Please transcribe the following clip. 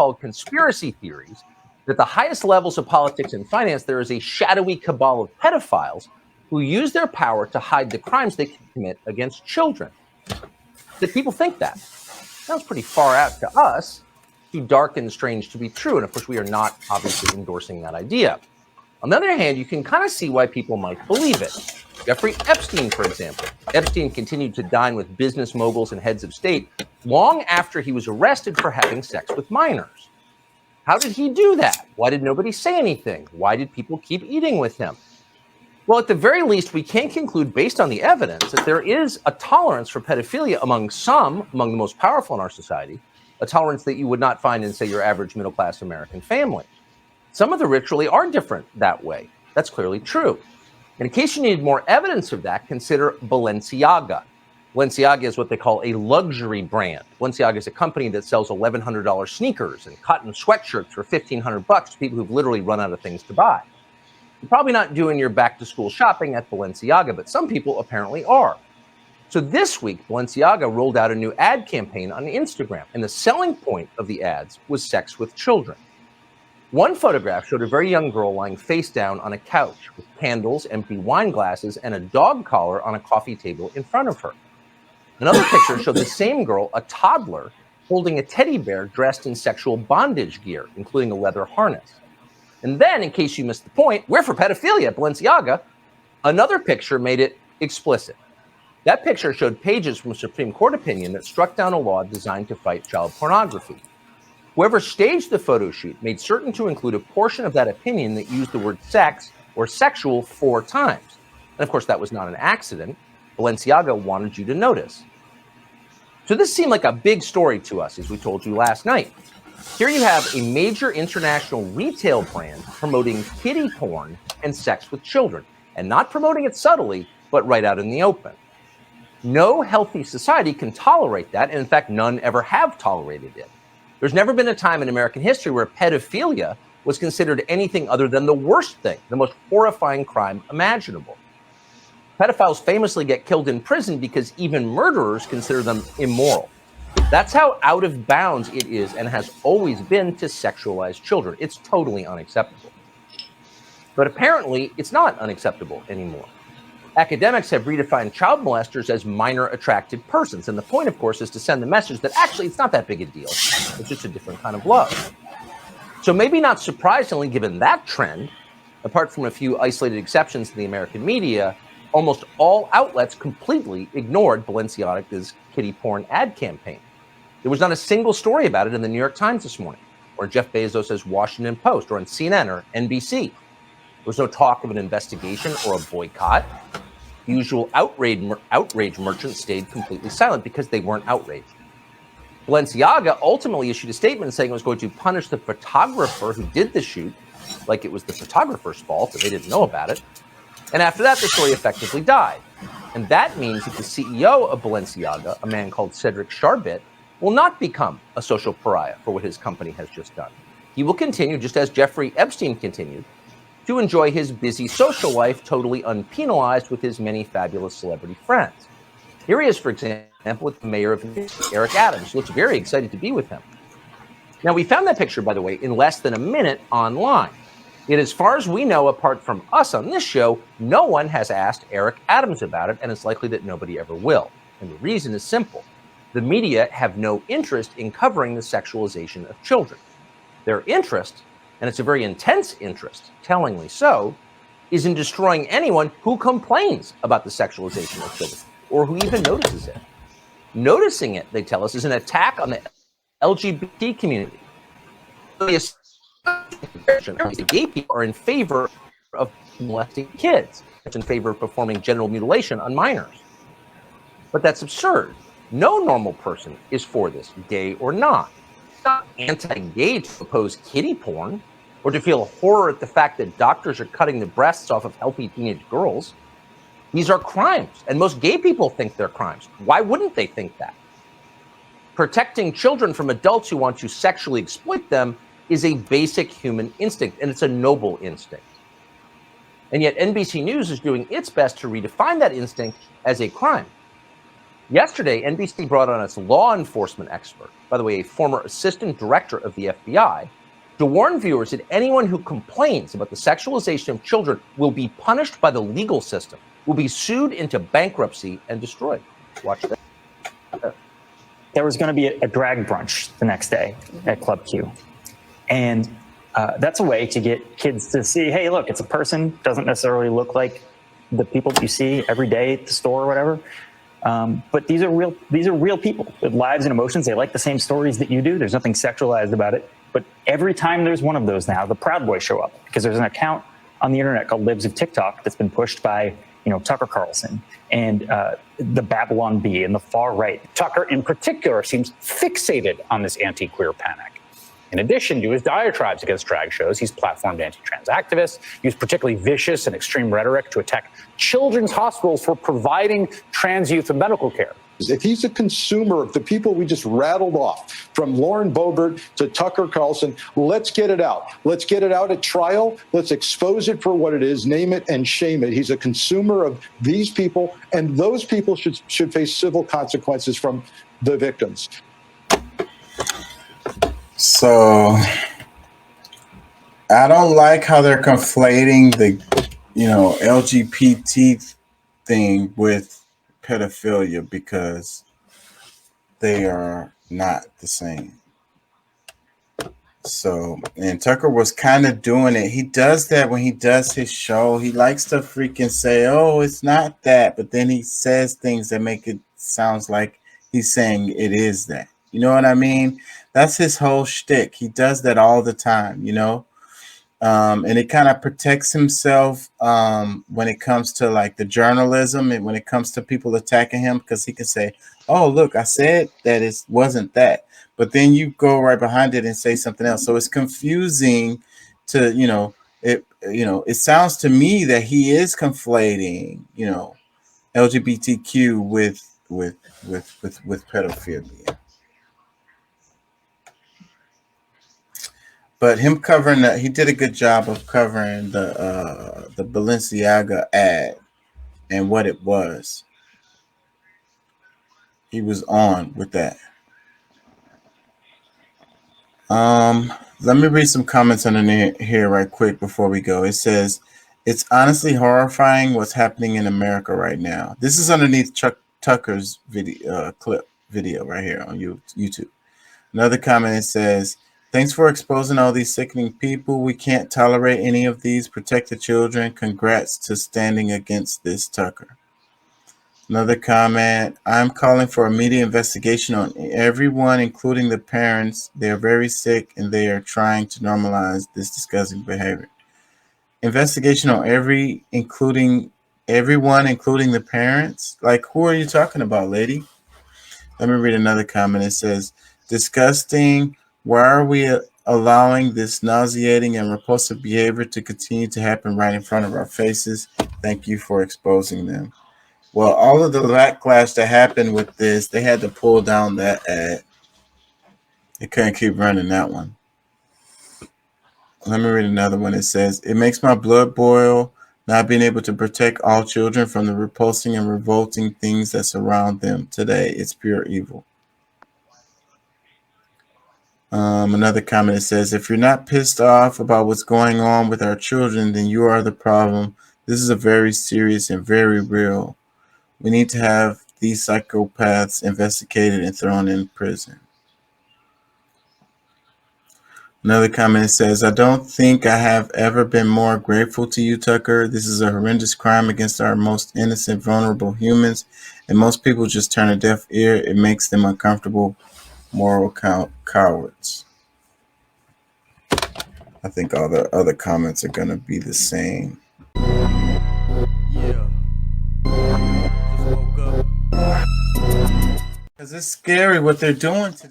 so-called conspiracy theories that at the highest levels of politics and finance, there is a shadowy cabal of pedophiles who use their power to hide the crimes they commit against children. That people think that. Sounds pretty far out to us, too dark and strange to be true. And of course, we are not obviously endorsing that idea. On the other hand, you can kind of see why people might believe it. Jeffrey Epstein, for example. Epstein continued to dine with business moguls and heads of state long after he was arrested for having sex with minors. How did he do that? Why did nobody say anything? Why did people keep eating with him? Well, at the very least, we can conclude based on the evidence that there is a tolerance for pedophilia among the most powerful in our society, a tolerance that you would not find in, say, your average middle-class American family. Some of the rich really are different that way. That's clearly true. And in case you need more evidence of that, consider Balenciaga. Balenciaga is what they call a luxury brand. Balenciaga is a company that sells $1,100 sneakers and cotton sweatshirts for $1,500 to people who've literally run out of things to buy. You're probably not doing your back-to-school shopping at Balenciaga, but some people apparently are. So this week, Balenciaga rolled out a new ad campaign on Instagram, and the selling point of the ads was sex with children. One photograph showed a very young girl lying face down on a couch with candles, empty wine glasses, and a dog collar on a coffee table in front of her. Another picture showed the same girl, a toddler, holding a teddy bear dressed in sexual bondage gear, including a leather harness. And then, in case you missed the point, we're for pedophilia at Balenciaga. Another picture made it explicit. That picture showed pages from a Supreme Court opinion that struck down a law designed to fight child pornography. Whoever staged the photo shoot made certain to include a portion of that opinion that used the word sex or sexual 4 times. And of course, that was not an accident. Balenciaga wanted you to notice. So this seemed like a big story to us, as we told you last night. Here you have a major international retail brand promoting kiddie porn and sex with children, and not promoting it subtly, but right out in the open. No healthy society can tolerate that, and in fact, none ever have tolerated it. There's never been a time in American history where pedophilia was considered anything other than the worst thing, the most horrifying crime imaginable. Pedophiles famously get killed in prison because even murderers consider them immoral. That's how out of bounds it is and has always been to sexualize children. It's totally unacceptable. But apparently, it's not unacceptable anymore. Academics have redefined child molesters as minor attracted persons. And the point, of course, is to send the message that actually it's not that big a deal. It's just a different kind of love. So maybe not surprisingly, given that trend, apart from a few isolated exceptions in the American media, almost all outlets completely ignored Balenciaga's kiddie porn ad campaign. There was not a single story about it in the New York Times this morning, or Jeff Bezos' Washington Post, or on CNN or NBC. There was no talk of an investigation or a boycott. The usual outrage merchants stayed completely silent because they weren't outraged. Balenciaga ultimately issued a statement saying it was going to punish the photographer who did the shoot, like it was the photographer's fault, and they didn't know about it. And after that, the story effectively died. And that means that the CEO of Balenciaga, a man called Cedric Charbit, will not become a social pariah for what his company has just done. He will continue, just as Jeffrey Epstein continued, to enjoy his busy social life totally unpenalized with his many fabulous celebrity friends. Here he is, for example, with the mayor of New York, Eric Adams, who looks very excited to be with him. Now, we found that picture, by the way, in less than a minute online. Yet, as far as we know, apart from us on this show, no one has asked Eric Adams about it, and it's likely that nobody ever will. And the reason is simple. The media have no interest in covering the sexualization of children. Their interest, and it's a very intense interest, tellingly so, is in destroying anyone who complains about the sexualization of children, or who even notices it. Noticing it, they tell us, is an attack on the LGBT community. The gay people are in favor of molesting kids. It's in favor of performing genital mutilation on minors. But that's absurd. No normal person is for this, gay or not. It's not anti-gay to oppose kiddie porn or to feel horror at the fact that doctors are cutting the breasts off of healthy teenage girls. These are crimes, and most gay people think they're crimes. Why wouldn't they think that? Protecting children from adults who want to sexually exploit them is a basic human instinct, and it's a noble instinct. And yet NBC News is doing its best to redefine that instinct as a crime. Yesterday, NBC brought on its law enforcement expert, by the way, a former assistant director of the FBI, to warn viewers that anyone who complains about the sexualization of children will be punished by the legal system, will be sued into bankruptcy and destroyed. Watch this. There was going to be a drag brunch the next day at Club Q. And that's a way to get kids to see, hey, look, it's a person, doesn't necessarily look like the people that you see every day at the store or whatever. But these are real people with lives and emotions. They like the same stories that you do. There's nothing sexualized about it. But every time there's one of those now, the Proud Boys show up because there's an account on the internet called Libs of TikTok that's been pushed by, Tucker Carlson and the Babylon Bee and the far right. Tucker, in particular, seems fixated on this anti-queer panic. In addition to his diatribes against drag shows, he's platformed anti-trans activists, used particularly vicious and extreme rhetoric to attack children's hospitals for providing trans youth with medical care. If he's a consumer of the people we just rattled off, from Lauren Boebert to Tucker Carlson, let's get it out. Let's get it out at trial. Let's expose it for what it is, name it and shame it. He's a consumer of these people, and those people should face civil consequences from the victims. So I don't like how they're conflating the, LGBT thing with pedophilia because they are not the same. So, and Tucker was kind of doing it. He does that when he does his show. He likes to freaking say, oh, it's not that. But then he says things that make it sounds like he's saying it is that. You know what I mean? That's his whole shtick. He does that all the time, and it kind of protects himself when it comes to like the journalism and when it comes to people attacking him, because he can say, oh, look, I said that it wasn't that. But then you go right behind it and say something else. So it's confusing to, it sounds to me that he is conflating, LGBTQ with pedophilia. But him covering that, he did a good job of covering the Balenciaga ad and what it was. He was on with that. Let me read some comments underneath here right quick before we go. It says, it's honestly horrifying what's happening in America right now. This is underneath Chuck Tucker's video right here on YouTube. Another comment, it says, thanks for exposing all these sickening people. We can't tolerate any of these. Protect the children. Congrats to standing against this, Tucker. Another comment, I'm calling for immediate investigation on everyone, including the parents. They are very sick and they are trying to normalize this disgusting behavior. Investigation on everyone, including the parents? Like, who are you talking about, lady? Let me read another comment. It says, disgusting. Why are we allowing this nauseating and repulsive behavior to continue to happen right in front of our faces? Thank you for exposing them. Well, all of the backlash that happened with this, they had to pull down that ad. They couldn't keep running that one. Let me read another one. It says, it makes my blood boil not being able to protect all children from the repulsing and revolting things that surround them today. It's pure evil. Another comment, it says, if you're not pissed off about what's going on with our children, then you are the problem. This is a very serious and very real. We need to have these psychopaths investigated and thrown in prison. Another comment says, I don't think I have ever been more grateful to you, Tucker. This is a horrendous crime against our most innocent, vulnerable humans, and most people just turn a deaf ear. It makes them uncomfortable, moral cowards. I think all the other comments are going to be the same. Yeah. Just woke up. Because it's scary what they're doing today.